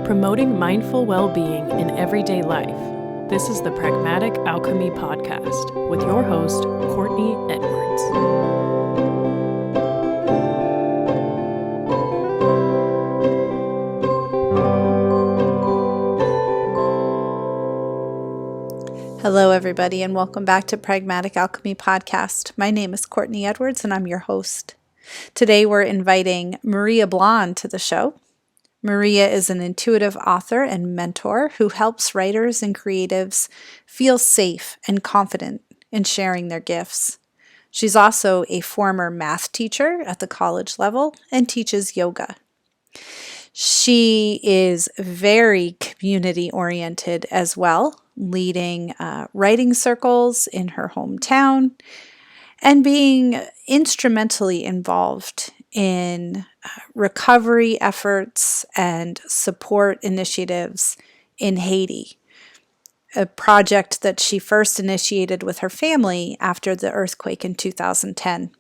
promoting mindful well-being in everyday life. This is the Pragmatic Alchemy Podcast with your host, Courtney Edwards. Hello, everybody, and welcome back to Pragmatic Alchemy Podcast. My name is Courtney Edwards, and I'm your host. Today, we're inviting Maria Blon to the show. Maria is an intuitive author and mentor who helps writers and creatives feel safe and confident in sharing their gifts. She's also a former math teacher at the college level and teaches yoga. She is very community-oriented as well, leading writing circles in her hometown and being instrumentally involved in recovery efforts and support initiatives in Haiti, a project that she first initiated with her family after the earthquake in 2010.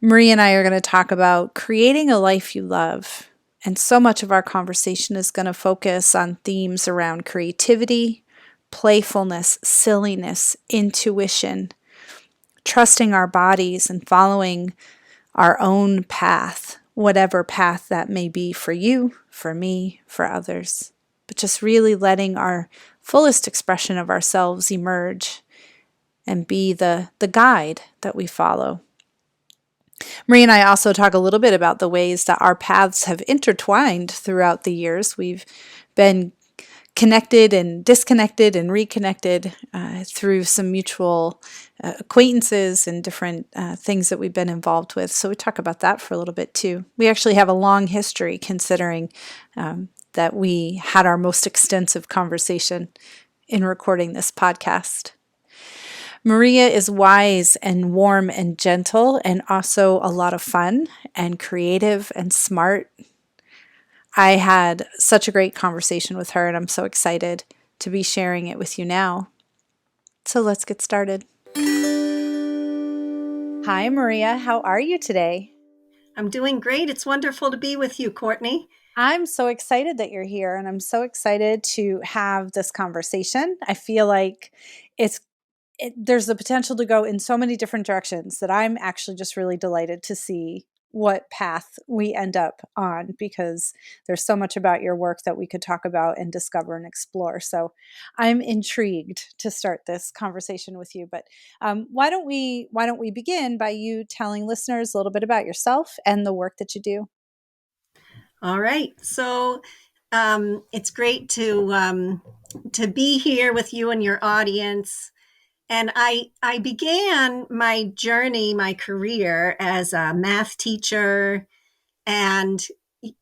Maria and I are going to talk about creating a life you love, and so much of our conversation is going to focus on themes around creativity, playfulness, silliness, intuition, trusting our bodies and following our own path, whatever path that may be for you, for me, for others, but just really letting our fullest expression of ourselves emerge and be the guide that we follow. Maria and I also talk a little bit about the ways that our paths have intertwined throughout the years. We've been connected and disconnected and reconnected through some mutual acquaintances and different things that we've been involved with. So we talk about that for a little bit too. We actually have a long history considering that we had our most extensive conversation in recording this podcast. Maria is wise and warm and gentle and also a lot of fun and creative and smart. I had such a great conversation with her, and I'm so excited to be sharing it with you now. So let's get started. Hi, Maria. How are you today? I'm doing great. It's wonderful to be with you, Courtney. I'm so excited that you're here, and I'm so excited to have this conversation. I feel like there's the potential to go in so many different directions that I'm actually just really delighted to see what path we end up on, because there's so much about your work that we could talk about and discover and explore. So I'm intrigued to start this conversation with you. But why don't we begin by you telling listeners a little bit about yourself and the work that you do? All right. So it's great to be here with you and your audience. And I began my journey, my career as a math teacher. And,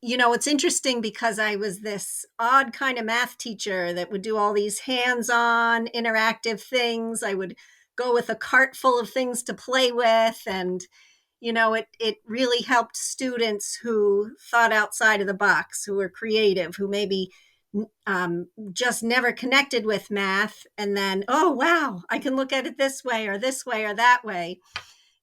you know, it's interesting because I was this odd kind of math teacher that would do all these hands-on interactive things. I would go with a cart full of things to play with. And, you know, it really helped students who thought outside of the box, who were creative, who maybe just never connected with math. And then, oh, wow, I can look at it this way or that way.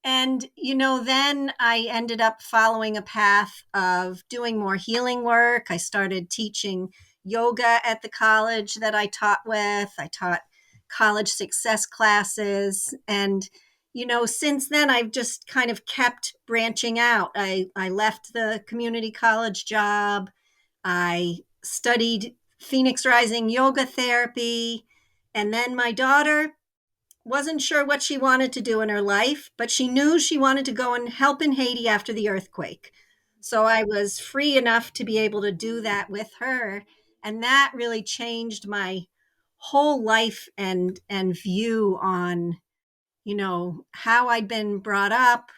And, you know, then I ended up following a path of doing more healing work. I started teaching yoga at the college that I taught with. I taught college success classes. And, you know, since then, I've just kind of kept branching out. I left the community college job. I studied Phoenix Rising yoga therapy. And then my daughter wasn't sure what she wanted to do in her life, but she knew she wanted to go and help in Haiti after the earthquake. So I was free enough to be able to do that with her. And that really changed my whole life and view on, you know, how I'd been brought up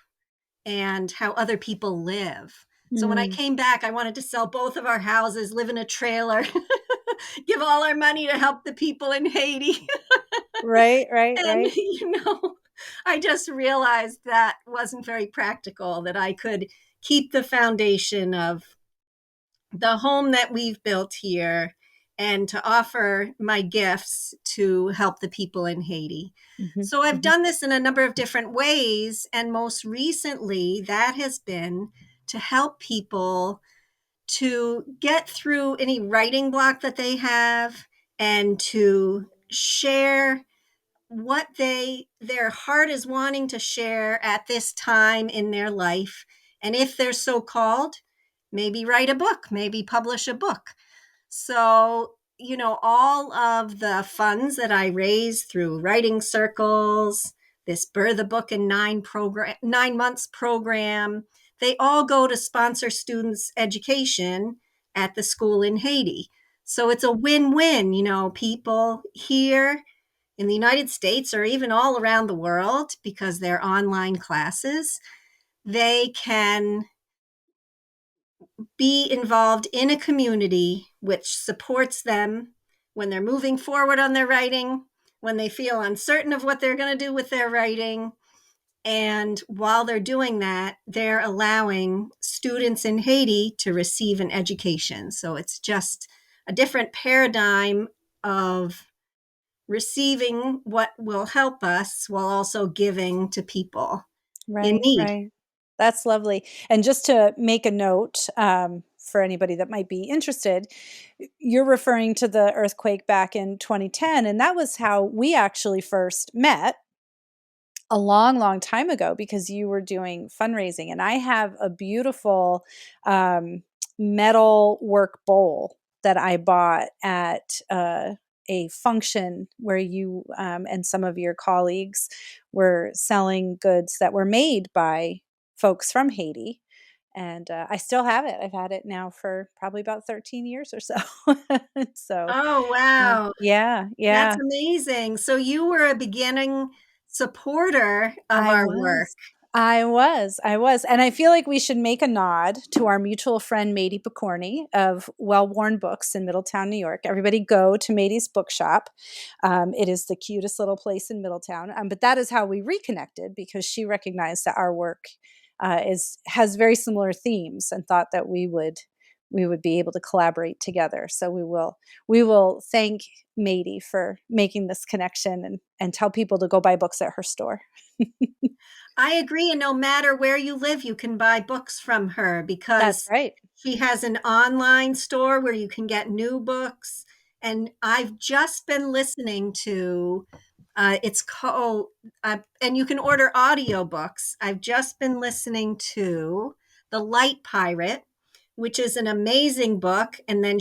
and how other people live. So when I came back, I wanted to sell both of our houses, live in a trailer, give all our money to help the people in Haiti. Right. And, you know, I just realized that wasn't very practical, that I could keep the foundation of the home that we've built here and to offer my gifts to help the people in Haiti. Mm-hmm. So I've done this in a number of different ways. And most recently, that has been to help people to get through any writing block that they have and to share what their heart is wanting to share at this time in their life. And if they're so called, maybe write a book, maybe publish a book. So, all of the funds that I raise through writing circles, this Birth a Book in 9 months program, they all go to sponsor students' education at the school in Haiti. So it's a win-win, people here in the United States or even all around the world, because they're online classes, they can be involved in a community which supports them when they're moving forward on their writing, when they feel uncertain of what they're going to do with their writing. And while they're doing that, they're allowing students in Haiti to receive an education. So it's just a different paradigm of receiving what will help us while also giving to people in Right, need. right. That's lovely. And just to make a note, for anybody that might be interested, you're referring to the earthquake back in 2010, and that was how we actually first met a long, long time ago, because you were doing fundraising. And I have a beautiful metal work bowl that I bought at a function where you and some of your colleagues were selling goods that were made by folks from Haiti. And I still have it. I've had it now for probably about 13 years or so. So, Oh, wow. yeah, That's yeah. amazing. So you were a beginning supporter of I our work. was. I was. And I feel like we should make a nod to our mutual friend, Maddie Courtney of Well-Worn Books in Middletown, New York. Everybody go to Maddie's bookshop. It is the cutest little place in Middletown. But that is how we reconnected, because she recognized that our work has very similar themes and thought that we would be able to collaborate together. So we will thank Maddie for making this connection, and tell people to go buy books at her store. I agree. And no matter where you live, you can buy books from her, That's because right. she has an online store where you can get new books. And I've just been listening to, it's called, and you can order audiobooks. I've just been listening to The Light Pirate, which is an amazing book. And then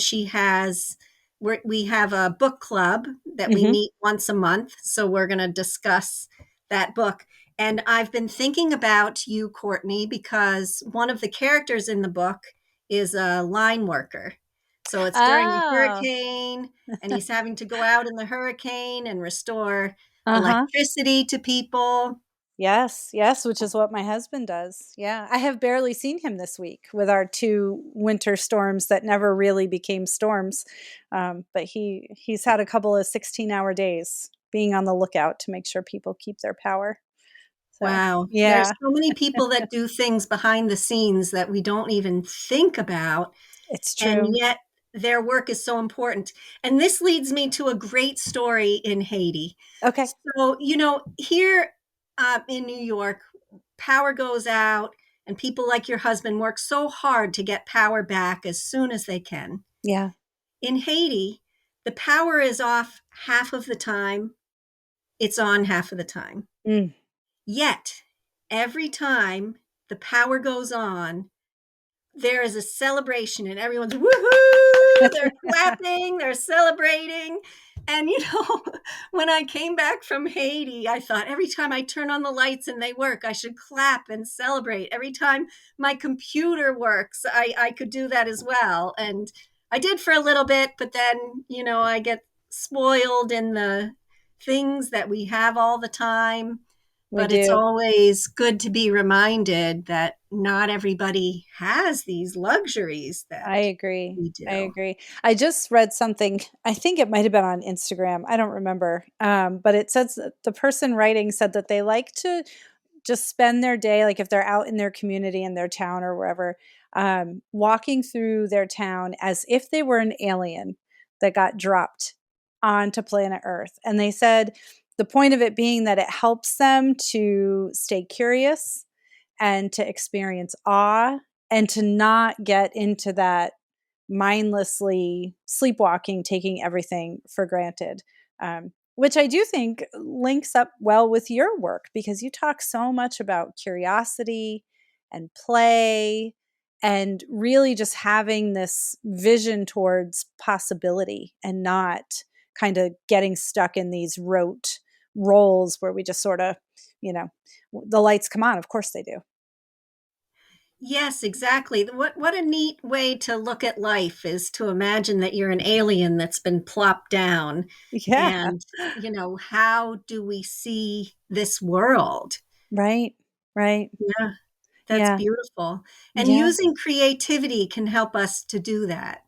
we have a book club that we Hmm. meet once a month. So we're going to discuss that book. And I've been thinking about you, Courtney, because one of the characters in the book is a line worker. So it's during a Oh, hurricane, and he's having to go out in the hurricane and restore uh-huh. electricity to people. Yes, yes, which is what my husband does. Yeah. I have barely seen him this week with our two winter storms that never really became storms. But he's had a couple of 16-hour days being on the lookout to make sure people keep their power. So, Wow. There's yeah, so many people that do things behind the scenes that we don't even think about. it's And true. yet their work is so important. And this leads me to a great story in Haiti. Okay. So, here in New York, power goes out, and people like your husband work so hard to get power back as soon as they can. Yeah. In Haiti, the power is off half of the time, it's on half of the time. Mm. Yet, every time the power goes on, there is a celebration and everyone's woohoo, they're clapping, they're celebrating. And when I came back from Haiti, I thought every time I turn on the lights and they work, I should clap and celebrate. Every time my computer works, I could do that as well. And I did for a little bit, but then, I get spoiled in the things that we have all the time. We But it's do. always good to be reminded that not everybody has these luxuries that I agree. we I do. agree. I just read something, I think it might have been on Instagram. I don't remember. But it says that the person writing said that they like to just spend their day, like if they're out in their community, in their town or wherever, walking through their town as if they were an alien that got dropped onto planet Earth. And they said the point of it being that it helps them to stay curious and to experience awe and to not get into that mindlessly sleepwalking, taking everything for granted, which I do think links up well with your work because you talk so much about curiosity and play and really just having this vision towards possibility and not kind of getting stuck in these rote roles where we just sort of, the lights come on. Of course they do. Yes, exactly. What a neat way to look at life is to imagine that you're an alien that's been plopped down. Yeah. And, how do we see this world? Right. Right. Yeah, that's Yeah. beautiful. And Yeah. using creativity can help us to do that.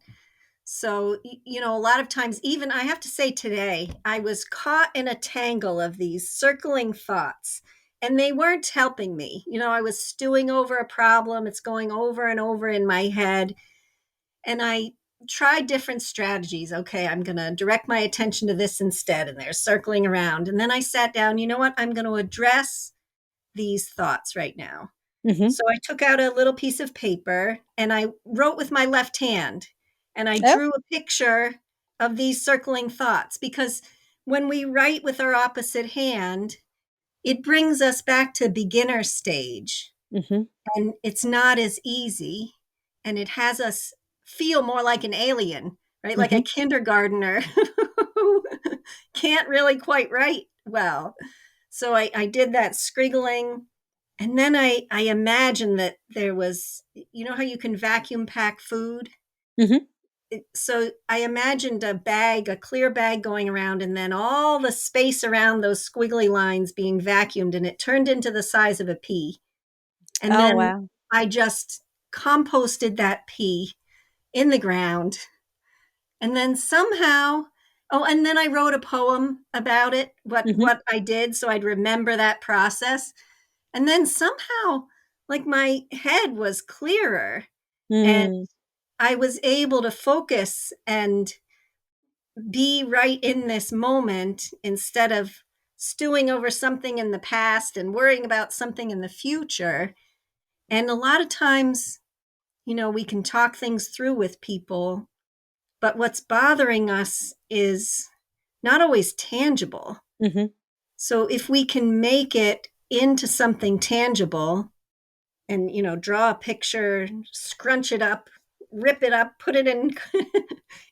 So, a lot of times, even I have to say today, I was caught in a tangle of these circling thoughts and they weren't helping me. I was stewing over a problem. It's going over and over in my head. And I tried different strategies. Okay, I'm going to direct my attention to this instead. And they're circling around. And then I sat down, you know what? I'm going to address these thoughts right now. Mm-hmm. So I took out a little piece of paper and I wrote with my left hand and I Oh. drew a picture of these circling thoughts because when we write with our opposite hand, it brings us back to beginner stage Mm-hmm. and it's not as easy and it has us feel more like an alien, right? Like a Mm-hmm. kindergartner who can't really quite write well. So I did that scriggling. And then I imagined that there was, how you can vacuum pack food? Mm-hmm. So I imagined a clear bag going around, and then all the space around those squiggly lines being vacuumed, and it turned into the size of a pea. And Oh, then wow. I just composted that pea in the ground. And then somehow, and then I wrote a poem about it, Mm-hmm. what I did, so I'd remember that process. And then somehow, like my head was clearer and Mm. I was able to focus and be right in this moment instead of stewing over something in the past and worrying about something in the future. And a lot of times, we can talk things through with people, but what's bothering us is not always tangible. Mm-hmm. So if we can make it into something tangible, and draw a picture, scrunch it up, rip it up, put it in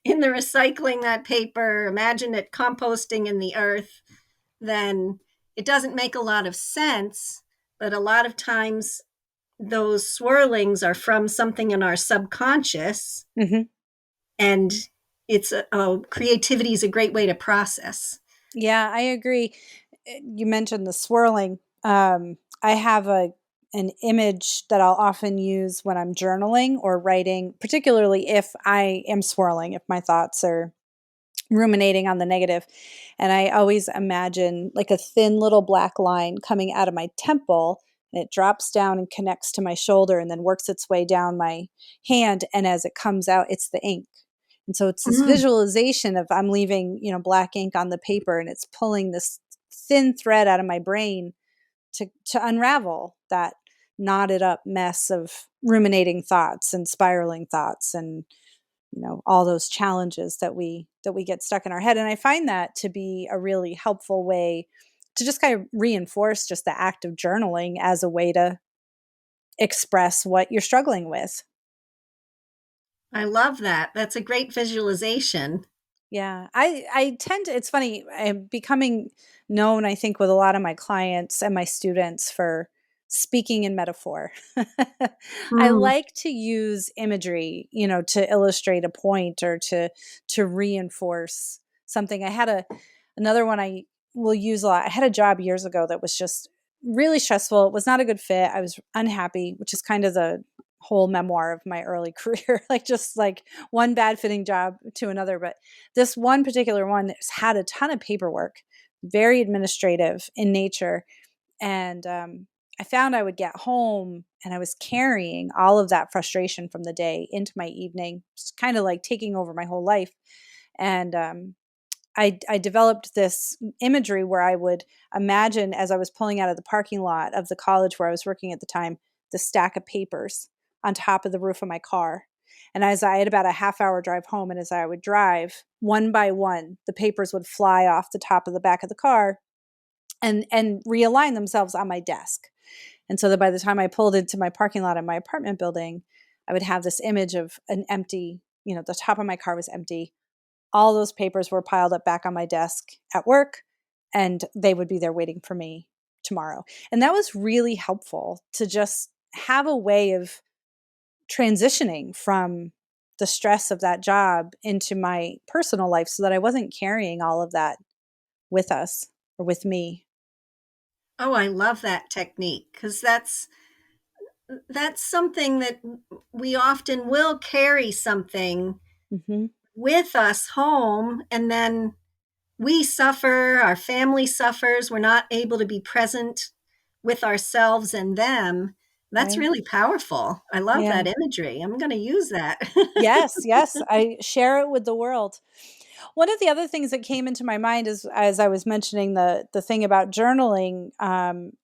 in the recycling, that paper, imagine it composting in the earth, then it doesn't make a lot of sense, but a lot of times those swirlings are from something in our subconscious, Mm-hmm. and it's creativity is a great way to process. Yeah, I agree. You mentioned the swirling. I have an image that I'll often use when I'm journaling or writing, particularly if I am swirling, if my thoughts are ruminating on the negative. And I always imagine like a thin little black line coming out of my temple, and it drops down and connects to my shoulder and then works its way down my hand. And as it comes out, it's the ink. And so it's this Mm. visualization of I'm leaving, black ink on the paper and it's pulling this thin thread out of my brain to unravel that knotted up mess of ruminating thoughts and spiraling thoughts and all those challenges that we get stuck in our head. And I find that to be a really helpful way to just kind of reinforce just the act of journaling as a way to express what you're struggling with. I love that. That's a great visualization. Yeah, I tend to, it's funny, I'm becoming known, I think, with a lot of my clients and my students for speaking in metaphor. I Mm. like to use imagery, to illustrate a point or to reinforce something. I had another one I will use a lot. I had a job years ago that was just really stressful. It was not a good fit. I was unhappy, which is kind of the whole memoir of my early career, like just like one bad fitting job to another. But this one particular one had a ton of paperwork, very administrative in nature. And I found I would get home and I was carrying all of that frustration from the day into my evening, just kind of like taking over my whole life. And I developed this imagery where I would imagine as I was pulling out of the parking lot of the college where I was working at the time, the stack of papers on top of the roof of my car. And as I had about a half hour drive home, and as I would drive, one by one, the papers would fly off the top of the back of the car and realign themselves on my desk. And so that by the time I pulled into my parking lot in my apartment building, I would have this image of an empty, the top of my car was empty. All those papers were piled up back on my desk at work, and they would be there waiting for me tomorrow. And that was really helpful to just have a way of transitioning from the stress of that job into my personal life so that I wasn't carrying all of that with us or with me. Oh, I love that technique, because that's something that we often will carry something Mm-hmm. with us home, and then we suffer, our family suffers, we're not able to be present with ourselves and them. That's Right. really powerful. I love Yeah. that imagery. I'm going to use that. Yes. Yes. I share it with the world. One of the other things that came into my mind is, as I was mentioning the thing about journaling,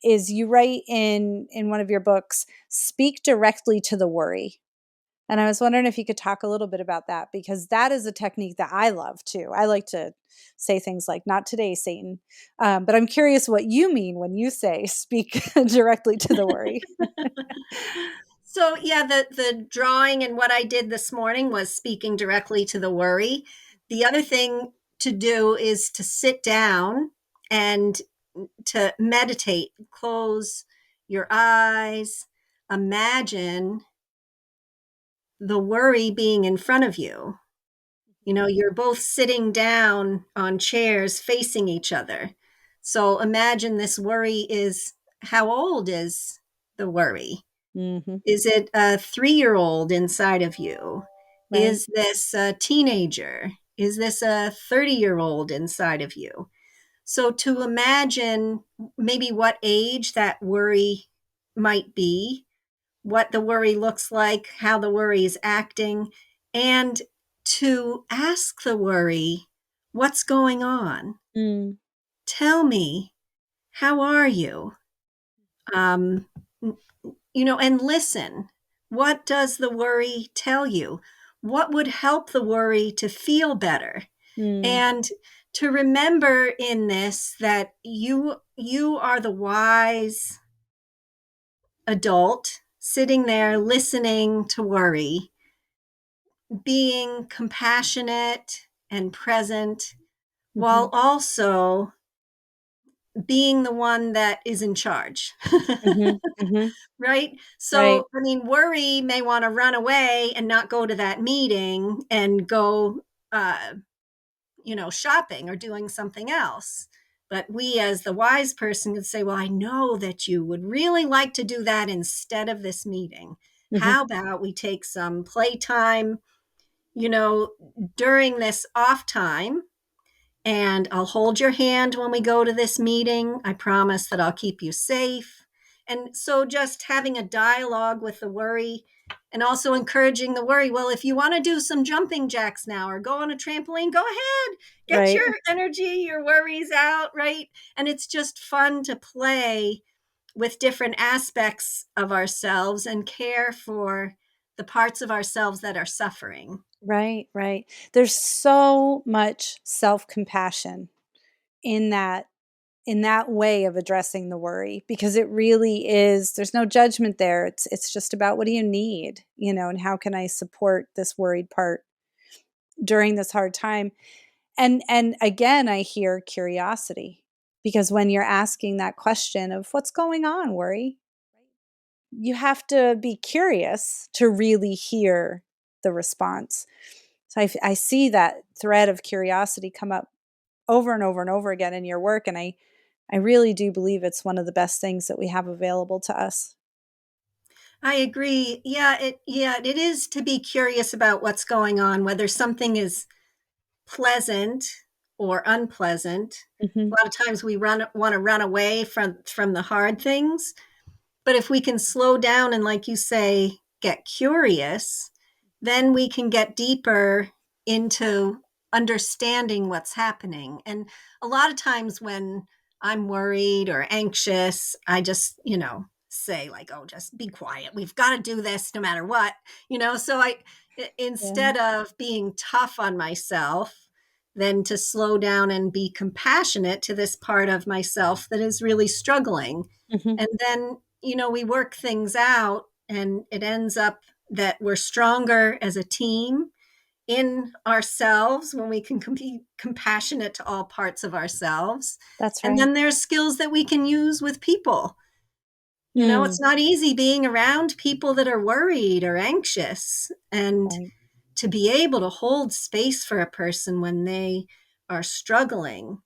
is you write in one of your books, speak directly to the worry. And I was wondering if you could talk a little bit about that, because that is a technique that I love too. I like to say things like, not today, Satan. But I'm curious what you mean when you say speak directly to the worry. So yeah, the drawing and what I did this morning was speaking directly to the worry. The other thing to do is to sit down and to meditate. Close your eyes. Imagine the worry being in front of you. You're both sitting down on chairs facing each other. So imagine this worry is, how old is the worry? Mm-hmm. Is it a 3-year-old inside of you? Right. Is this a teenager? Is this a 30-year-old inside of you? So to imagine maybe what age that worry might be, what the worry looks like, how the worry is acting, and to ask the worry, what's going on? Mm. Tell me, how are you? Um, and listen. What does the worry tell you? What would help the worry to feel better? Mm. And to remember in this that you are the wise adult sitting there listening to worry, being compassionate and present, Mm-hmm. while also being the one that is in charge. Mm-hmm. Mm-hmm. Right? Right. So, I mean, worry may want to run away and not go to that meeting and go, shopping or doing something else. But we, as the wise person, could say, well, I know that you would really like to do that instead of this meeting. Mm-hmm. How about we take some playtime, you know, during this off time, and I'll hold your hand when we go to this meeting. I promise that I'll keep you safe. And so just having a dialogue with the worry, and also encouraging the worry. Well, if you want to do some jumping jacks now or go on a trampoline, go ahead. Get Right. your energy, your worries out, right? And it's just fun to play with different aspects of ourselves and care for the parts of ourselves that are suffering. Right. Right. There's so much self-compassion in that way of addressing the worry, because it really is, there's no judgment there. It's just about, what do you need, and how can I support this worried part during this hard time. And again, I hear curiosity, because when you're asking that question of what's going on, worry, you have to be curious to really hear the response. So I see that thread of curiosity come up over and over and over again in your work. And I really do believe it's one of the best things that we have available to us. I agree. It is to be curious about what's going on, whether something is pleasant or unpleasant. Mm-hmm. A lot of times we want to run away from the hard things, but if we can slow down and, like you say, get curious, then we can get deeper into understanding what's happening. And a lot of times when I'm worried or anxious, I just, say like, oh, just be quiet. We've got to do this no matter what, so Yeah. instead of being tough on myself, then to slow down and be compassionate to this part of myself that is really struggling. Hmm. And then, we work things out and it ends up that we're stronger as a team in ourselves when we can be compassionate to all parts of ourselves. That's And right. then there's skills that we can use with people. Mm. It's not easy being around people that are worried or anxious, and Right. to be able to hold space for a person when they are struggling,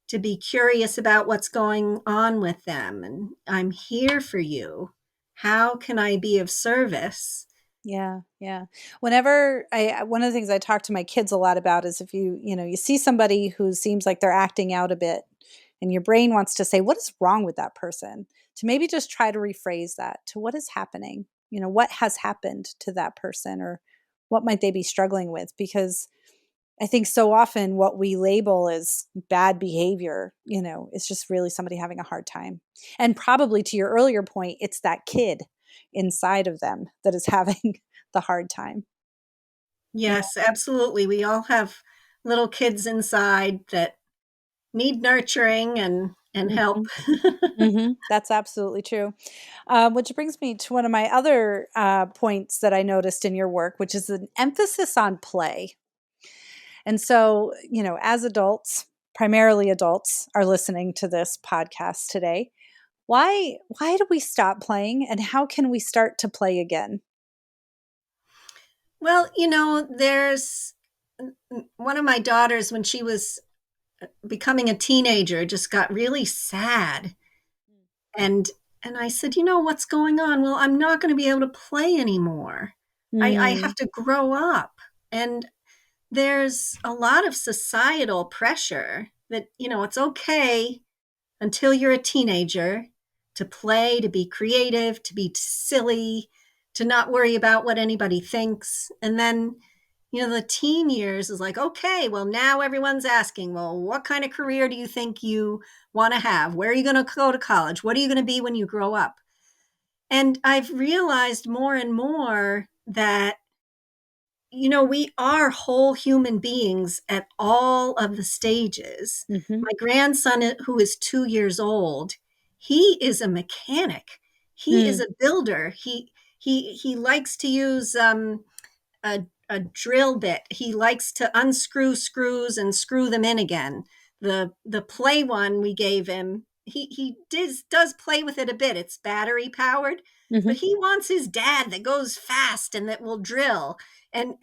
to be curious about what's going on with them. And I'm here for you. How can I be of service? Yeah, yeah. Whenever one of the things I talk to my kids a lot about is if you see somebody who seems like they're acting out a bit and your brain wants to say, what is wrong with that person? To maybe just try to rephrase that to what is happening? What has happened to that person or what might they be struggling with? Because I think so often what we label as bad behavior, is just really somebody having a hard time. And probably to your earlier point, it's that kid inside of them that is having the hard time. Yeah. Yes, absolutely. We all have little kids inside that need nurturing and help. Hmm. Hmm. That's absolutely true. Which brings me to one of my other points that I noticed in your work, which is an emphasis on play. And so, as adults, primarily adults, are listening to this podcast today. Why do we stop playing and how can we start to play again? Well, there's one of my daughters, when she was becoming a teenager, just got really sad. And and I said, what's going on? Well, I'm not going to be able to play anymore. I have Mm, to grow up. And there's a lot of societal pressure that, it's okay until you're a teenager to play, to be creative, to be silly, to not worry about what anybody thinks. And then, the teen years is like, okay, well, now everyone's asking, well, what kind of career do you think you want to have? Where are you going to go to college? What are you going to be when you grow up? And I've realized more and more that we are whole human beings at all of the stages. mhm, My grandson, who is 2 years old, he is a mechanic. He is mm, a builder. He likes to use a drill bit. He likes to unscrew screws and screw them in again. The play one we gave him, does play with it a bit. It's battery powered, mhm, but he wants his dad that goes fast and that will drill. And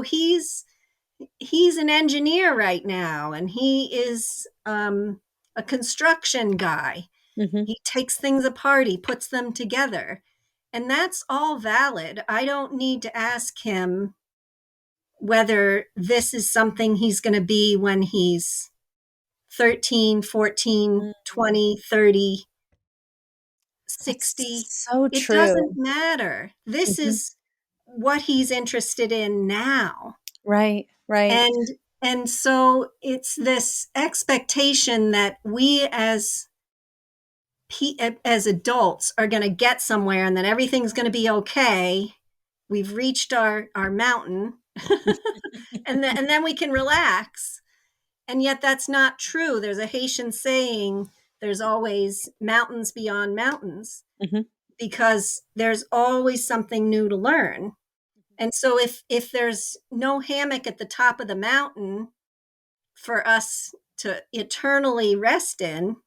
he's an engineer right now, and he is a construction guy. mhm. He takes things apart, he puts them together. And that's all valid. I don't need to ask him whether this is something he's going to be when he's 13, 14, Mm. 20, 30, That's 60. so It doesn't true. matter. This Mhm. is what he's interested in now. Right, right. And and so it's this expectation that we as adults are going to get somewhere and that everything's going to be okay. We've reached our mountain. And then we can relax. And yet that's not true. There's a Haitian saying, there's always mountains beyond mountains, Mhm. because there's always something new to learn. And so if there's no hammock at the top of the mountain for us to eternally rest in,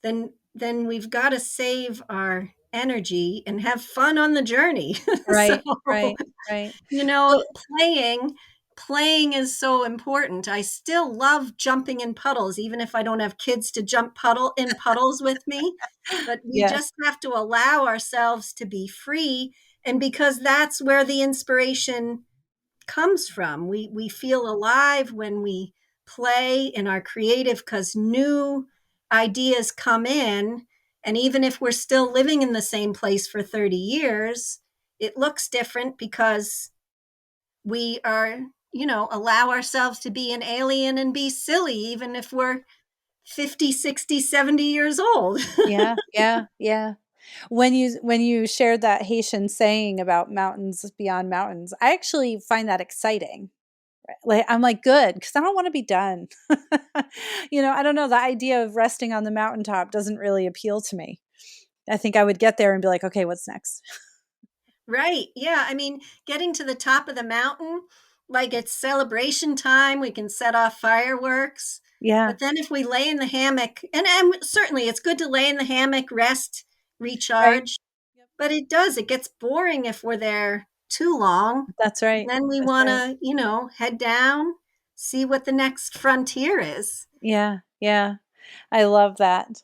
then we've got to save our energy and have fun on the journey. So, Right, right, right. you Well, know, playing playing is so important. I still love jumping in puddles, even if I don't have kids to jump puddle in puddles with me. But we yes. just have to allow ourselves to be free. And because that's where the inspiration comes from. We feel alive when we play and are creative, because new ideas come in. And even if we're still living in the same place for 30 years, it looks different because we are, allow ourselves to be an alien and be silly, even if we're 50, 60, 70 years old. Yeah, yeah, yeah. When you shared that Haitian saying about mountains beyond mountains, I actually find that exciting. Like I'm like, good, because I don't want to be done. I don't know. The idea of resting on the mountaintop doesn't really appeal to me. I think I would get there and be like, okay, what's next? Right. Yeah. I mean, getting to the top of the mountain, like it's celebration time, we can set off fireworks. Yeah. But then if we lay in the hammock, and certainly it's good to lay in the hammock, rest, Right. recharge, but it gets boring if we're there too long. That's right. Then we That's want right. to, head down, see what the next frontier is. Yeah. Yeah. I love that.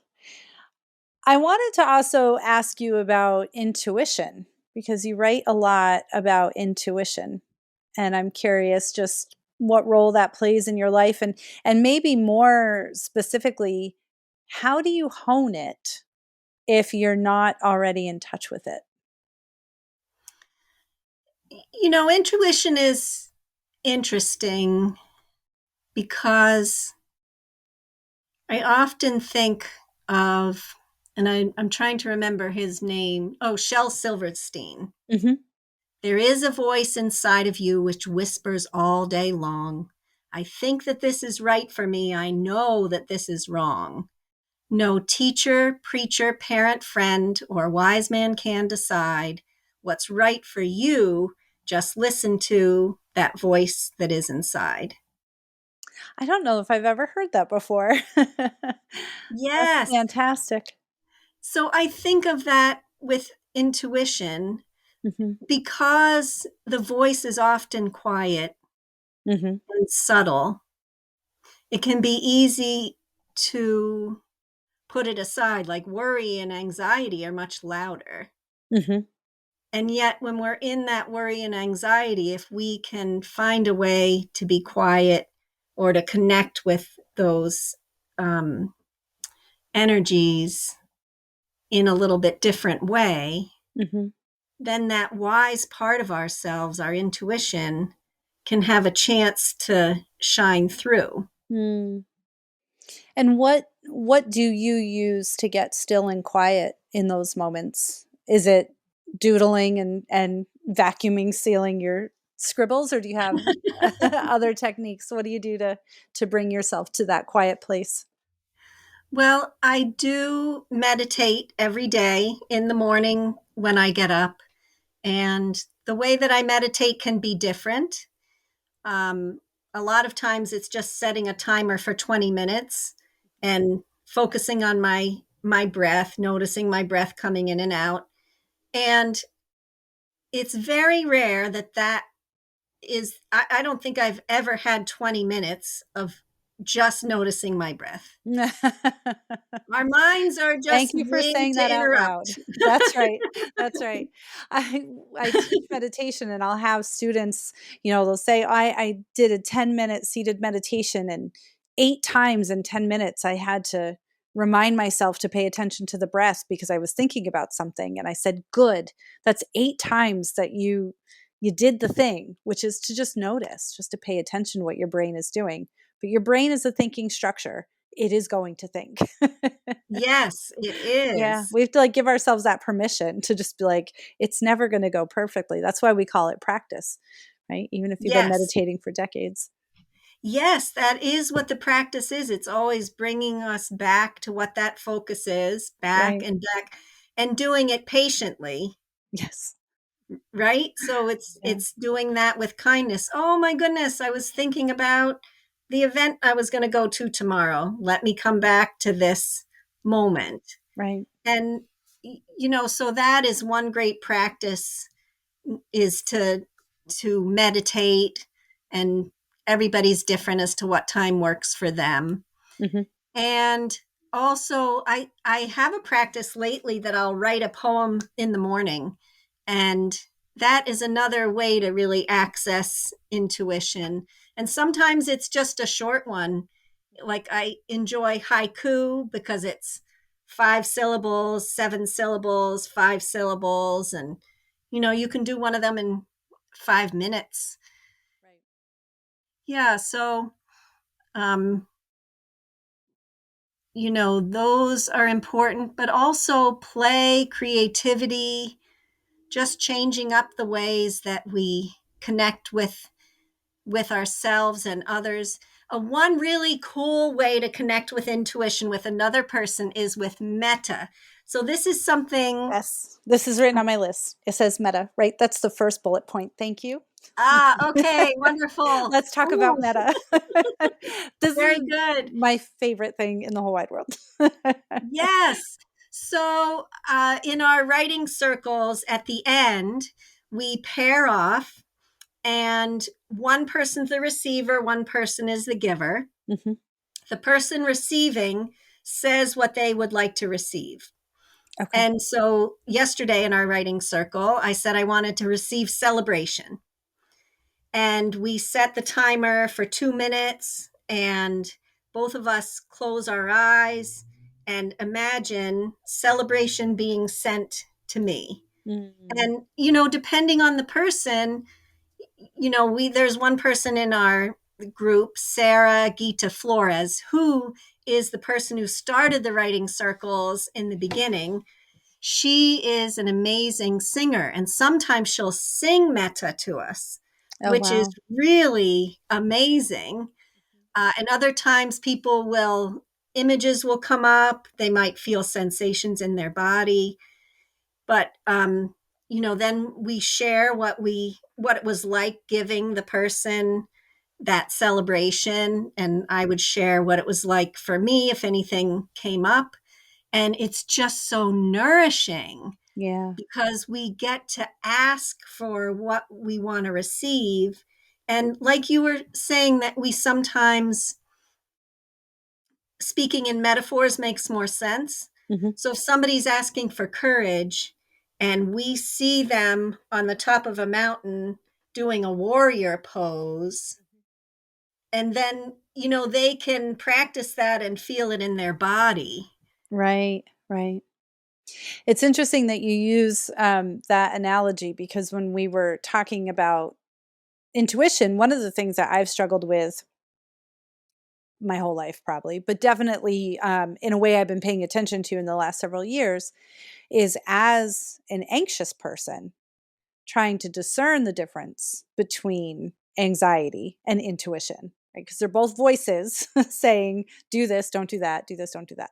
I wanted to also ask you about intuition because you write a lot about intuition. And I'm curious just what role that plays in your life and maybe more specifically, how do you hone it if you're not already in touch with it? Intuition is interesting because I often think of, and I'm trying to remember his name. Oh, Shel Silverstein. Mhm. There is a voice inside of you which whispers all day long. I think that this is right for me. I know that this is wrong. No teacher, preacher, parent, friend, or wise man can decide what's right for you. Just listen to that voice that is inside. I don't know if I've ever heard that before. That's Yes. fantastic. So I think of that with intuition Mhm. because the voice is often quiet Mhm. and subtle. It can be easy to put it aside, like worry and anxiety are much louder. Mhm. And yet, when we're in that worry and anxiety, if we can find a way to be quiet or to connect with those um, energies in a little bit different way, Mhm. then that wise part of ourselves, our intuition, can have a chance to shine through. Mm. And what do you use to get still and quiet in those moments? Is it doodling and vacuuming sealing your scribbles, or do you have other techniques? What do you do to bring yourself to that quiet place? Well, I do meditate every day in the morning when I get up. And the way that I meditate can be different. Um, a lot of times it's just setting a timer for 20 minutes and focusing on my breath, noticing my breath coming in and out. And it's very rare that I don't think I've ever had 20 minutes of just noticing my breath. Our minds are Thank just you for waiting saying to that out interrupt. loud. That's right. That's right. I I teach meditation and I'll have students, they'll say, I did a 10-minute seated meditation and 8 times in 10 minutes I had to remind myself to pay attention to the breath because I was thinking about something. And I said, good. That's 8 times that you did the thing, which is to just notice, just to pay attention to what your brain is doing. But your brain is a thinking structure. It is going to think. Yes, it Yeah, is. we have to, like, give ourselves that permission to just be like, "It's never gonna go perfectly." That's why we call it practice, right? Even if you've been Yes. meditating for decades, Yes, that is what the practice is. It's always bringing us back to what that focus is, right? back, and doing it patiently, Yes. right? So it's Yeah, it's doing that with kindness. Oh my goodness, I was thinking about the event I was going to go to tomorrow. Let me come back to this moment. right. And so that is one great practice is to meditate, and everybody's different as to what time works for them. Mhm, And also I have a practice lately that I'll write a poem in the morning, and that is another way to really access intuition. And sometimes it's just a short one. Like I enjoy haiku because it's 5 syllables, 7 syllables, 5 syllables, and you can do one of them in 5 minutes. right. Yeah, so um those are important, but also play, creativity, just changing up the ways that we connect with ourselves and others. One really cool way to connect with intuition with another person is with metta. So this is something. Yes, this is written on my list. It says meta, right? That's the first bullet point. Thank you. Okay, wonderful. Let's talk about Ooh, meta. This very is good. my favorite thing in the whole wide world. Yes. So in our writing circles at the end, we pair off, and one person's the receiver, one person is the giver. Mhm. The person receiving says what they would like to receive. Okay. And so yesterday in our writing circle, I said I wanted to receive celebration. And we set the timer for 2 minutes, and both of us close our eyes and imagine celebration being sent to me. Mm. And, depending on the person, there's one person in our group, Sarah Gita Flores, who is the person who started the writing circles in the beginning. She is an amazing singer, and sometimes she'll sing metta to us, Oh, which is wow. really amazing. And other times images will come up. They might feel sensations in their body. But, then we share what it was like giving the person that celebration. And I would share what it was like for me if anything came up. And it's just so nourishing Yeah. because we get to ask for what we want to receive. And like you were saying, that we sometimes speaking in metaphors makes more sense. Mhm. So if somebody's asking for courage and we see them on the top of a mountain doing a warrior pose, and then, they can practice that and feel it in their body. Right, right. It's interesting that you use that analogy because when we were talking about intuition, one of the things that I've struggled with my whole life, probably, but definitely in a way I've been paying attention to in the last several years, is as an anxious person trying to discern the difference between anxiety and intuition, right? Because they're both voices saying, do this, don't do that, do this, don't do that.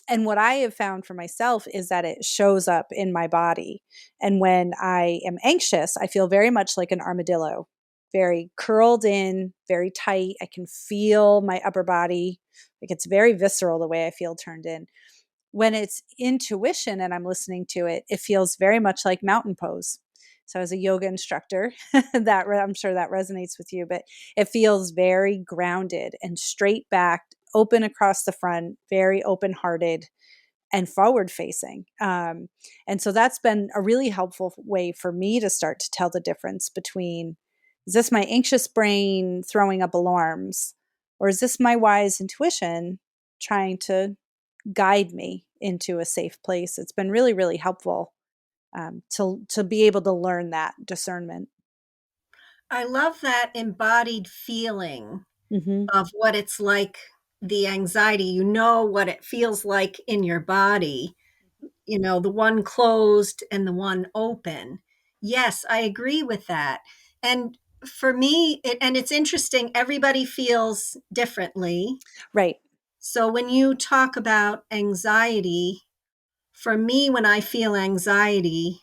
And what I have found for myself is that it shows up in my body. And when I am anxious, I feel very much like an armadillo, very curled in, very tight. I can feel my upper body. Like it's very visceral the way I feel turned in. When it's intuition and I'm listening to it, it feels very much like mountain pose. So as a yoga instructor, that I'm sure that resonates with you, but it feels very grounded and straight backed, open across the front, very open hearted and forward facing. And so that's been a really helpful way for me to start to tell the difference between, is this my anxious brain throwing up alarms, or is this my wise intuition trying to guide me into a safe place? It's been really, really helpful to be able to learn that discernment. I love that embodied feeling Mm-hmm. of what it's like, the anxiety, what it feels like in your body, the one closed and the one open. Yes, I agree with that. And for me, it's interesting, everybody feels differently. Right. So when you talk about anxiety, for me, when I feel anxiety,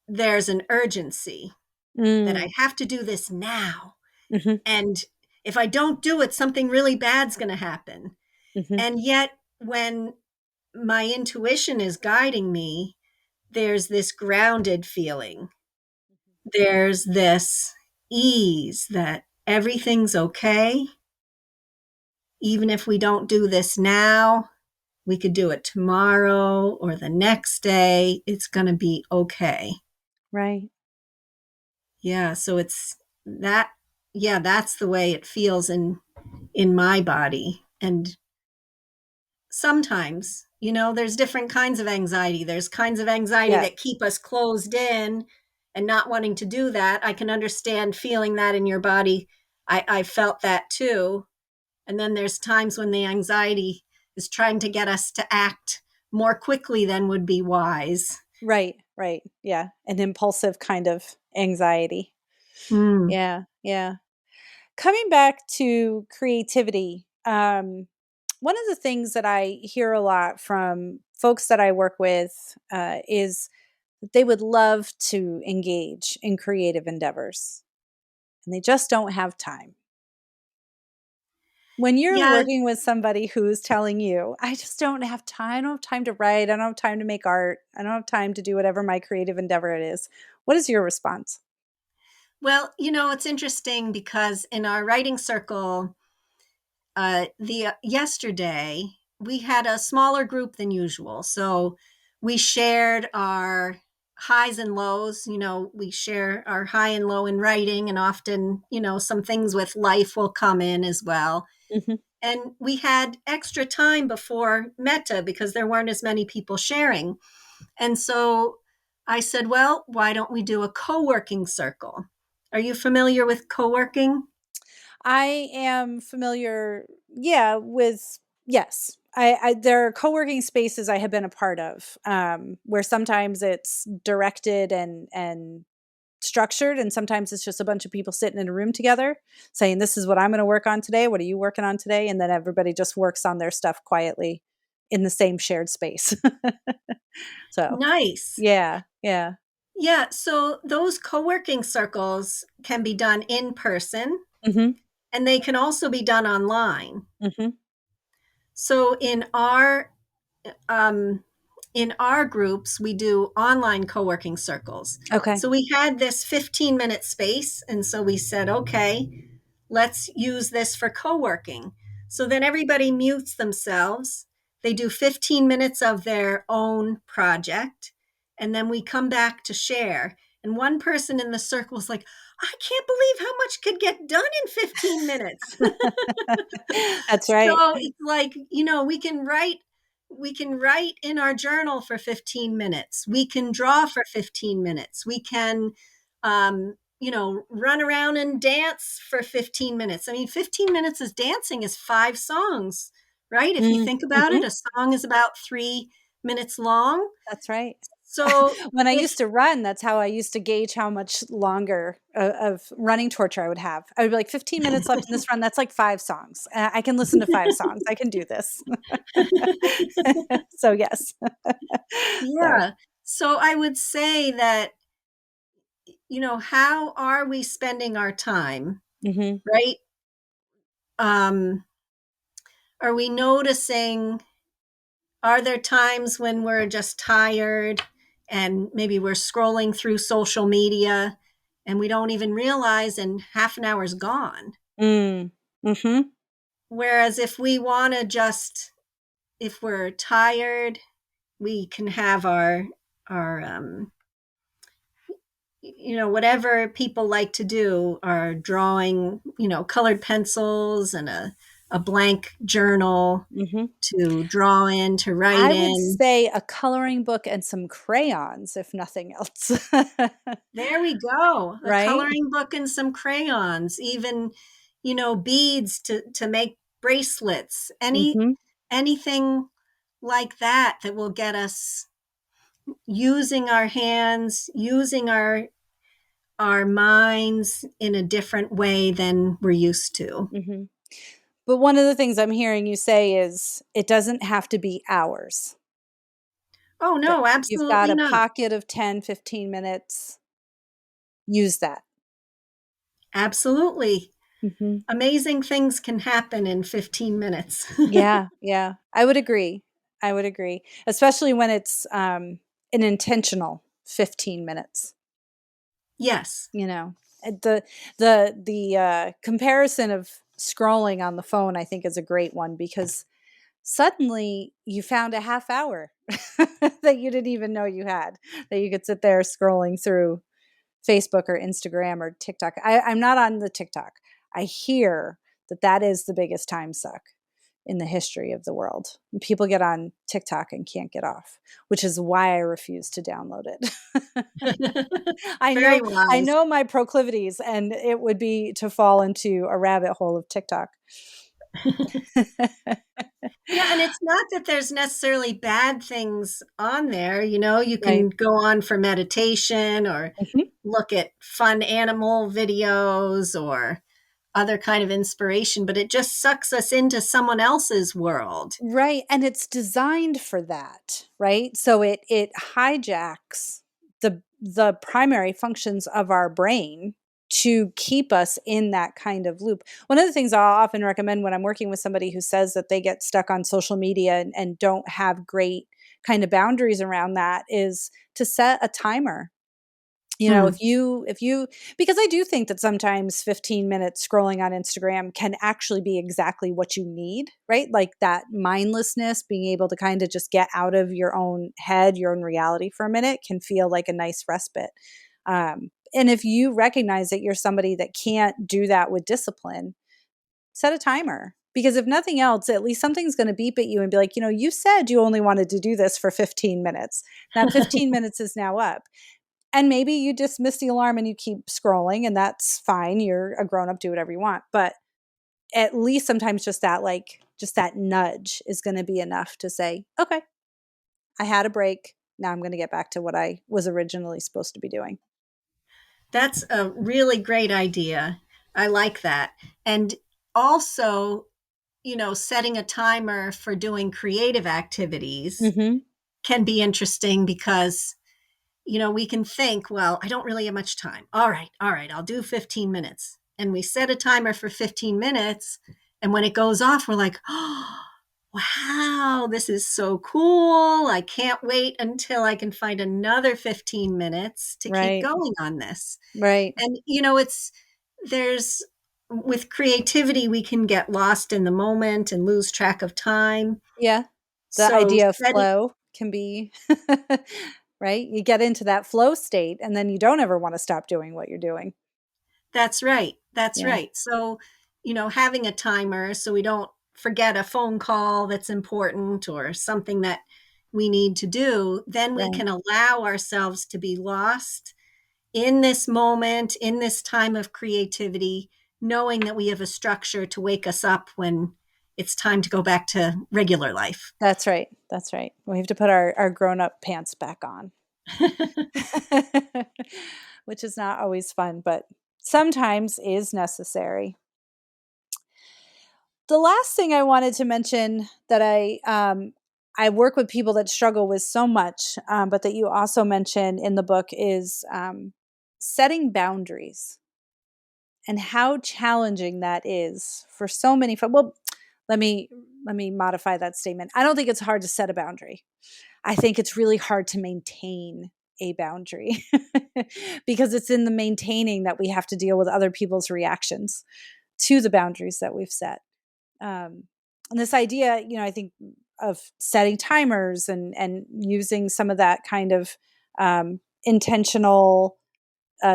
there's an urgency that I Mm. have to do this now. Mm-hmm. And if I don't do it, something really bad's going to happen. Mm-hmm. And yet, when my intuition is guiding me, there's this grounded feeling. There's this ease that everything's okay. Even if we don't do this now, we could do it tomorrow or the next day. It's going to be okay. Right. Yeah. So it's that. Yeah, that's the way it feels in my body. And sometimes, there's different kinds of anxiety. There's kinds of anxiety Yeah. that keep us closed in and not wanting to do that. I can understand feeling that in your body. I felt that too. And then there's times when the anxiety is trying to get us to act more quickly than would be wise. Right, right. Yeah. An impulsive kind of anxiety. Mm. Yeah, yeah. Coming back to creativity, one of the things that I hear a lot from folks that I work with is that they would love to engage in creative endeavors and they just don't have time. When you're Yeah. working with somebody who's telling you, I just don't have time, I don't have time to write, I don't have time to make art, I don't have time to do whatever my creative endeavor it is, what is your response? Well, it's interesting because in our writing circle, the yesterday we had a smaller group than usual. So we shared our highs and lows. We share our high and low in writing, and often, some things with life will come in as well. Mhm. And we had extra time before Meta because there weren't as many people sharing. And so I said, well, why don't we do a co working circle? Are you familiar with co working? I am familiar, yeah, with yes. There are co-working spaces I have been a part of, where sometimes it's directed and structured, and sometimes it's just a bunch of people sitting in a room together saying, "This is what I'm going to work on today. What are you working on today?" And then everybody just works on their stuff quietly in the same shared space. So, Nice. yeah, yeah. Yeah, so those co-working circles can be done in person Mhm. and they can also be done online. Mhm. So um, in our groups, we do online co-working circles. Okay. So we had this 15-minute space, and so we said, okay, let's use this for co-working. So then everybody mutes themselves. They do 15 minutes of their own project, and then we come back to share. And one person in the circle is like, I can't believe how much could get done in 15 minutes. That's right. So it's like, we can write in our journal for 15 minutes. We can draw for 15 minutes. We can run around and dance for 15 minutes. I mean, 15 minutes is dancing is 5 songs, right? If you Mm, think about it, mhm. a song is about 3 minutes long. That's right. So When I if used to run, that's how I used to gauge how much longer of running torture I would have. I would be like, 15 minutes left in this run. That's like 5 songs. I can listen to 5 songs. I can do this. So, yes. So, yeah. So I would say that, how are we spending our time, mhm, right? Um, are we noticing, are there times when we're just tired and maybe we're scrolling through social media and we don't even realize and half an hour's gone? mm, mhm, Whereas if we're tired, we can have our whatever people like to do, are drawing, colored pencils and a blank journal mhm. to draw in, to write I would in. say a coloring book and some crayons, if nothing else. There we go. A Right? coloring book and some crayons, even, beads to make bracelets, Mhm, anything like that will get us using our hands, using our minds in a different way than we're used to. mhm. But one of the things I'm hearing you say is it doesn't have to be hours. Oh That no, you've got absolutely a not. pocket of 10, 15 minutes, use that. Absolutely. Mhm. Amazing things can happen in 15 minutes. Yeah, yeah. I would agree. I would agree, especially when it's, an intentional 15 minutes, Yes. you know? The comparison of scrolling on the phone, I think, is a great one because suddenly you found a half hour that you didn't even know you had, that you could sit there scrolling through Facebook or Instagram or TikTok. I'm not on the TikTok. I hear that that is the biggest time suck in the history of the world. And people get on TikTok and can't get off, which is why I refuse to download it. I Very know I wise. know my proclivities and it would be to fall into a rabbit hole of TikTok. Yeah, and it's not that there's necessarily bad things on there. You Right. can go on for meditation or Mhm. look at fun animal videos or other kind of inspiration, but it just sucks us into someone else's world. Right, and it's designed for that, right? So it hijacks the primary functions of our brain to keep us in that kind of loop. One of the things I'll often recommend when I'm working with somebody who says that they get stuck on social media and don't have great kind of boundaries around that is to set a timer. Mm, If you because I do think that sometimes 15 minutes scrolling on Instagram can actually be exactly what you need, right? Like that mindlessness, being able to kind of just get out of your own head, your own reality for a minute can feel like a nice respite. And if you recognize that you're somebody that can't do that with discipline, set a timer. Because if nothing else, at least something's going to beep at you and be like, you said you only wanted to do this for 15 minutes. That 15 minutes is now up. And maybe you dismiss the alarm and you keep scrolling, and that's fine. You're a grown up, do whatever you want. But at least sometimes just that nudge is going to be enough to say, okay, I had a break. Now I'm going to get back to what I was originally supposed to be doing. that's a really great idea. I like that. And also, setting a timer for doing creative activities Mm-hmm. can be interesting because we can think, well, I don't really have much time. All right, I'll do 15 minutes. And we set a timer for 15 minutes. And when it goes off, we're like, oh, wow, this is so cool. I can't wait until I can find another 15 minutes to keep Right. going on this. Right. And, there's, with creativity, we can get lost in the moment and lose track of time. Yeah. The So idea of setting flow can be, right. You get into that flow state and then you don't ever want to stop doing what you're doing. That's right. That's Yeah. right. So, having a timer so we don't forget a phone call that's important or something that we need to do, then we Right. can allow ourselves to be lost in this moment, in this time of creativity, knowing that we have a structure to wake us up when it's time to go back to regular life. That's right. That's right. We have to put our grown up pants back on, which is not always fun, but sometimes is necessary. The last thing I wanted to mention that I work with people that struggle with so much, but that you also mention in the book is setting boundaries and how challenging that is for so many. Well, let me modify that statement. I don't think it's hard to set a boundary. I think it's really hard to maintain a boundary because it's in the maintaining that we have to deal with other people's reactions to the boundaries that we've set. And this idea, I think of setting timers and using some of that kind of intentional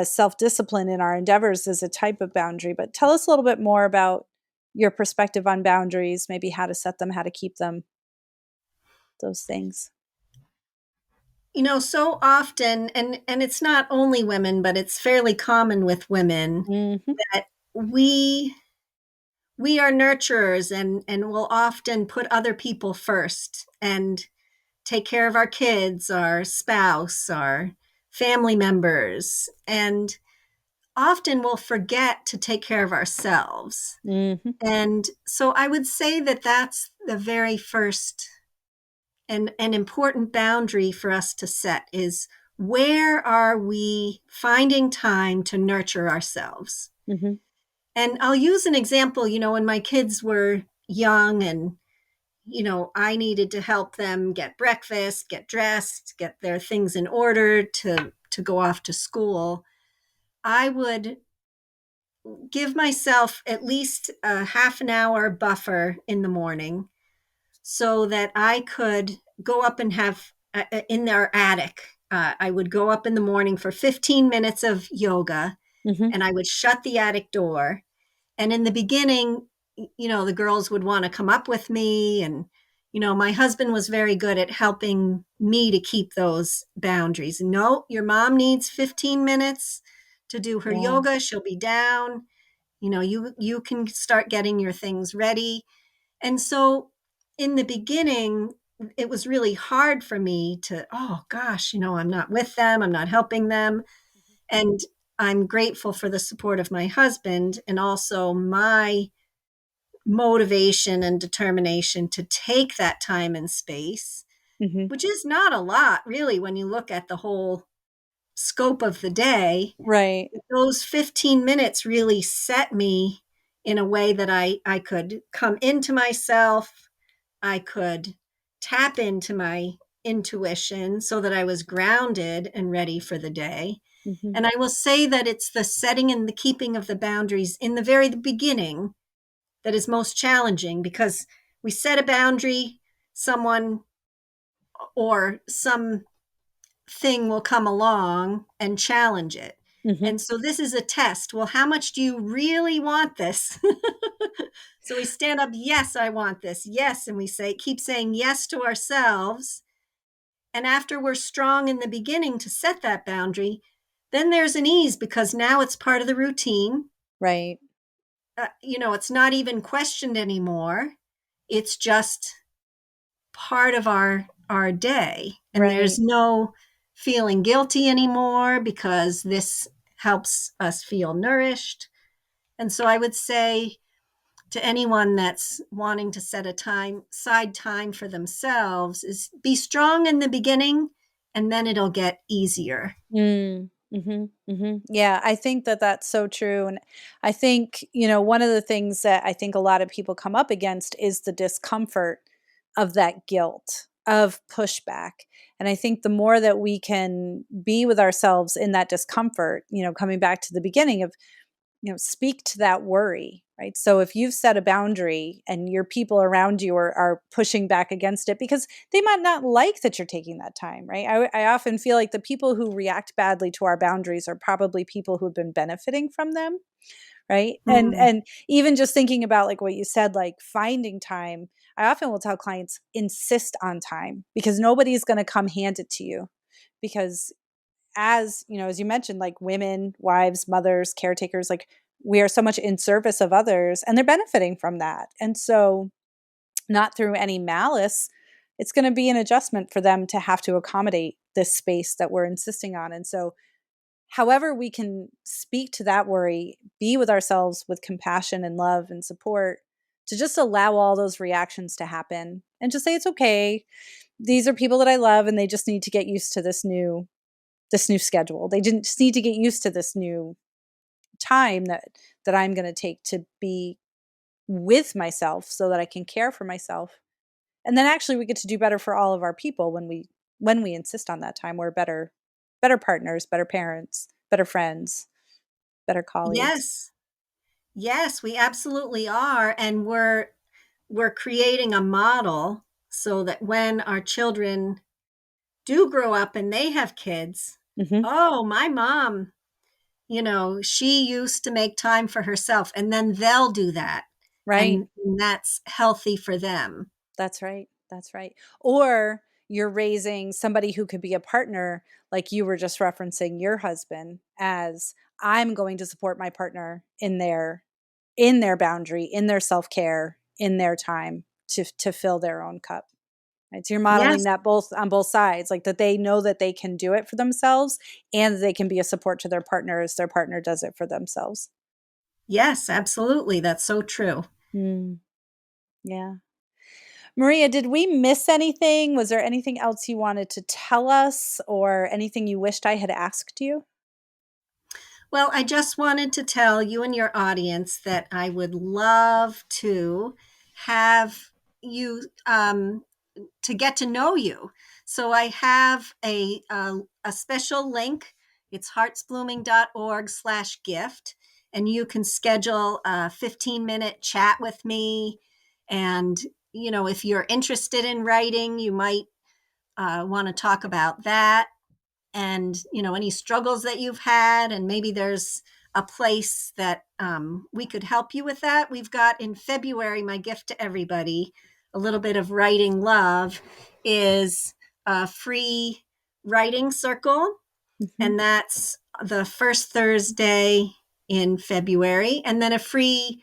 self discipline in our endeavors as a type of boundary. But tell us a little bit more about your perspective on boundaries, maybe how to set them, how to keep them, those things. So often, and it's not only women, but it's fairly common with women Hmm. that we are nurturers and will often put other people first and take care of our kids, our spouse, our family members, and often we'll forget to take care of ourselves. Hmm. And so I would say that that's the very first and an important boundary for us to set is, where are we finding time to nurture ourselves? Hmm. And I'll use an example, when my kids were young and, I needed to help them get breakfast, get dressed, get their things in order to go off to school. I would give myself at least a half an hour buffer in the morning so that I could go up and have in our attic. I would go up in the morning for 15 minutes of yoga Hmm. and I would shut the attic door. And in the beginning, the girls would want to come up with me. And, my husband was very good at helping me to keep those boundaries. No, your mom needs 15 minutes to do her Yeah. yoga. She'll be down. You can start getting your things ready. And so in the beginning, it was really hard for me to, oh gosh, I'm not with them, I'm not helping them. And I'm grateful for the support of my husband and also my motivation and determination to take that time and space, Mm-hmm. which is not a lot, really, when you look at the whole scope of the day. Right. Those 15 minutes really set me in a way that I could come into myself. I could tap into my intuition so that I was grounded and ready for the day. Mm-hmm. And I will say that it's the setting and the keeping of the boundaries in the very beginning that is most challenging, because we set a boundary, someone or some thing will come along and challenge it. Mm-hmm. And so this is a test. Well, how much do you really want this? So we stand up, yes, I want this. Yes. And we keep saying yes to ourselves. And after we're strong in the beginning to set that boundary, then there's an ease because now it's part of the routine. Right. It's not even questioned anymore. It's just part of our day. And Right. there's no feeling guilty anymore because this helps us feel nourished. And so I would say to anyone that's wanting to set a side time for themselves is be strong in the beginning, and then it'll get easier. Mm. Mm-hmm. Mm-hmm. Yeah, I think that that's so true. And I think, one of the things that I think a lot of people come up against is the discomfort of that guilt, of pushback. And I think the more that we can be with ourselves in that discomfort, coming back to the beginning of, speak to that worry, right? So if you've set a boundary and your people around you are pushing back against it because they might not like that you're taking that time, right? I often feel like the people who react badly to our boundaries are probably people who've been benefiting from them, right? And Mm. even just thinking about like what you said, like finding time, I often will tell clients insist on time because nobody's going to come hand it to you, because as you mentioned, like women, wives, mothers, caretakers, like we are so much in service of others and they're benefiting from that. And so, not through any malice, it's going to be an adjustment for them to have to accommodate this space that we're insisting on. And so, however, we can speak to that worry, be with ourselves with compassion and love and support, to just allow all those reactions to happen and just say, it's okay. These are people that I love and they just need to get used to this new schedule. They just need to get used to this new time that I'm going to take to be with myself so that I can care for myself. And then actually we get to do better for all of our people when we insist on that time. We're better partners, better parents, better friends, better colleagues. Yes. Yes, we absolutely are. And we're creating a model so that when our children do grow up and they have kids, Hmm. oh, my mom, she used to make time for herself, and then they'll do that. Right. And that's healthy for them. That's right. That's right. Or you're raising somebody who could be a partner, like you were just referencing your husband, as I'm going to support my partner in their boundary, in their self-care, in their time to fill their own cup. Right? So you're modeling Yes, that both on both sides, like that they know that they can do it for themselves and they can be a support to their partner as their partner does it for themselves. yes, absolutely. That's so true. Mm, yeah. Maria, did we miss anything? Was there anything else you wanted to tell us or anything you wished I had asked you? Well, I just wanted to tell you and your audience that I would love to have you to get to know you. So I have a special link. It's heartsblooming.org/gift. And you can schedule a 15-minute chat with me. And, if you're interested in writing, you might want to talk about that and, any struggles that you've had. And maybe there's a place that we could help you with that. We've got in February, my gift to everybody, a little bit of writing love, is a free writing circle. Mhm. And that's the first Thursday in February, and then a free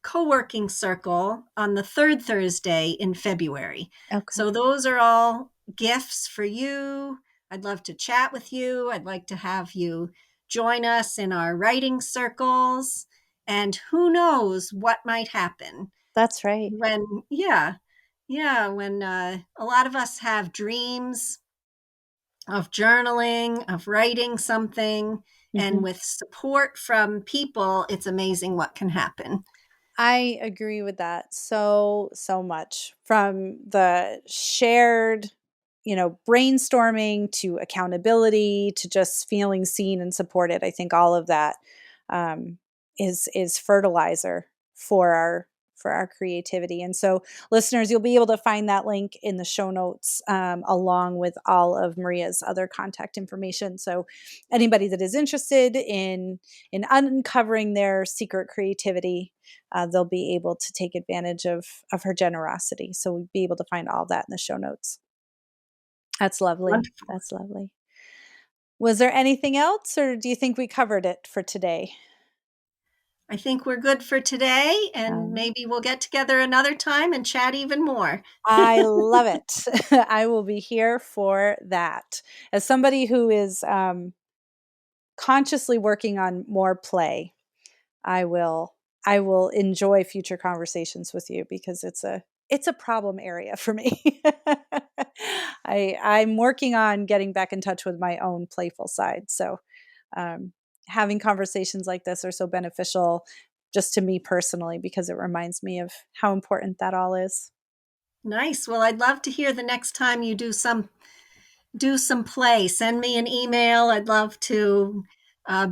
co-working circle on the third Thursday in February. Okay. So those are all gifts for you. I'd love to chat with you. I'd like to have you join us in our writing circles. And who knows what might happen That's right. when, when a lot of us have dreams of journaling, of writing something. Mm-hmm. And with support from people, it's amazing what can happen. I agree with that so much. From the shared, brainstorming to accountability to just feeling seen and supported. I think all of that is fertilizer for our creativity. And so, listeners, you'll be able to find that link in the show notes, along with all of Maria's other contact information. So anybody that is interested in uncovering their secret creativity, they'll be able to take advantage of her generosity. So we'll be able to find all that in the show notes. That's lovely. Wonderful. That's lovely. Was there anything else, or do you think we covered it for today? I think we're good for today, and maybe we'll get together another time and chat even more. I love it. I will be here for that. As somebody who is consciously working on more play, I will enjoy future conversations with you, because it's a problem area for me. I'm working on getting back in touch with my own playful side. So having conversations like this are so beneficial just to me personally, because it reminds me of how important that all is. Nice. Well, I'd love to hear the next time you do some play. Send me an email. I'd love to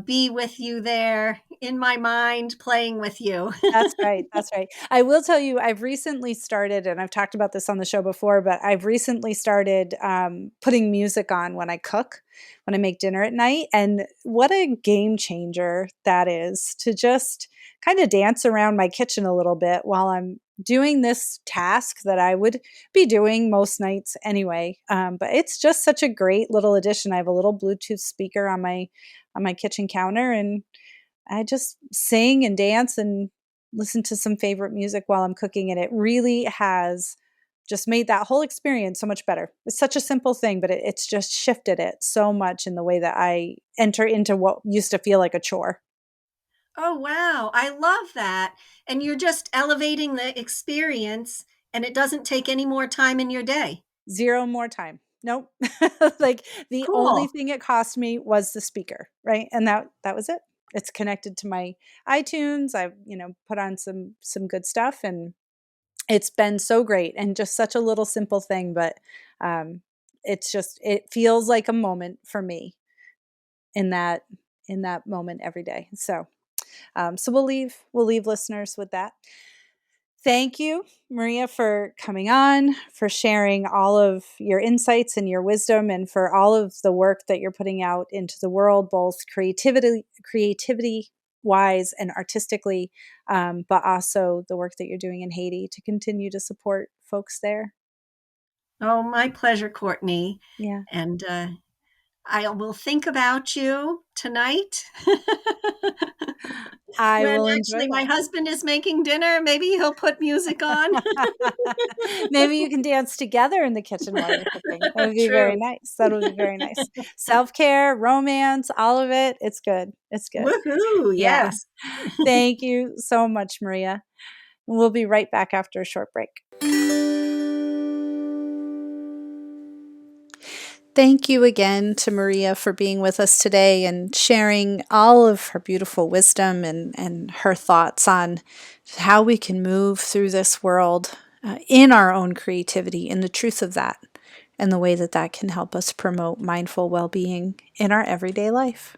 be with you there in my mind, playing with you. That's right. That's right. I will tell you, I've recently started, and I've talked about this on the show before, but I've recently started putting music on when I cook, when I make dinner at night. And what a game changer that is, to just kind of dance around my kitchen a little bit while I'm doing this task that I would be doing most nights anyway. But it's just such a great little addition. I have a little Bluetooth speaker on my kitchen counter, and I just sing and dance and listen to some favorite music while I'm cooking. And it really has just made that whole experience so much better. It's such a simple thing, but it's just shifted it so much in the way that I enter into what used to feel like a chore. Oh, wow. I love that. And you're just elevating the experience, and it doesn't take any more time in your day. Zero more time. Nope. Like the only Cool. thing it cost me was the speaker, right? And that was it. It's connected to my iTunes. I've, put on some good stuff, and it's been so great, and just such a little simple thing, but it feels like a moment for me in that moment every day. So we'll leave listeners with that. Thank you, Maria, for coming on, for sharing all of your insights and your wisdom, and for all of the work that you're putting out into the world, both creativity wise and artistically, but also the work that you're doing in Haiti to continue to support folks there. Oh, my pleasure, Courtney. Yeah. And I will think about you tonight. I When will enjoy actually my that. husband is making dinner, maybe he'll put music on. Maybe you can dance together in the kitchen while you're cooking. That would be very True. nice. That would be very nice. Self-care, romance, all of it. It's good. It's good. Woohoo! Yeah. Yes. Thank you so much, Maria. We'll be right back after a short break. Thank you again to Maria for being with us today and sharing all of her beautiful wisdom and her thoughts on how we can move through this world in our own creativity, in the truth of that, and the way that that can help us promote mindful well-being in our everyday life.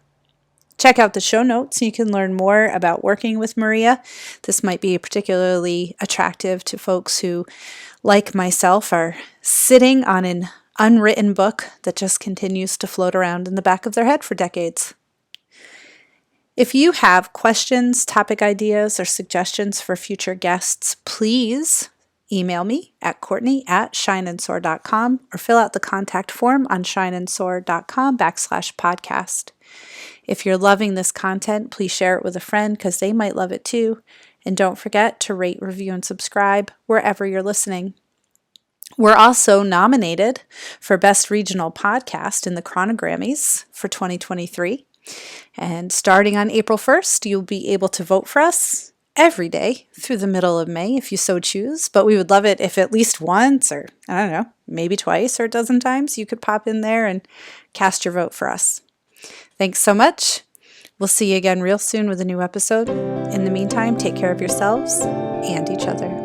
Check out the show notes. You can learn more about working with Maria. This might be particularly attractive to folks who, like myself, are sitting on an unwritten book that just continues to float around in the back of their head for decades. If you have questions, topic ideas, or suggestions for future guests, please email me at Courtney@shineandsoar.com or fill out the contact form on shineandsoar.com/podcast. If you're loving this content, please share it with a friend because they might love it too. And don't forget to rate, review, and subscribe wherever you're listening. We're also nominated for Best Regional Podcast in the Chronogrammys for 2023. And starting on April 1st, you'll be able to vote for us every day through the middle of May if you so choose. But we would love it if at least once or, I don't know, maybe twice or a dozen times you could pop in there and cast your vote for us. Thanks so much. We'll see you again real soon with a new episode. In the meantime, take care of yourselves and each other.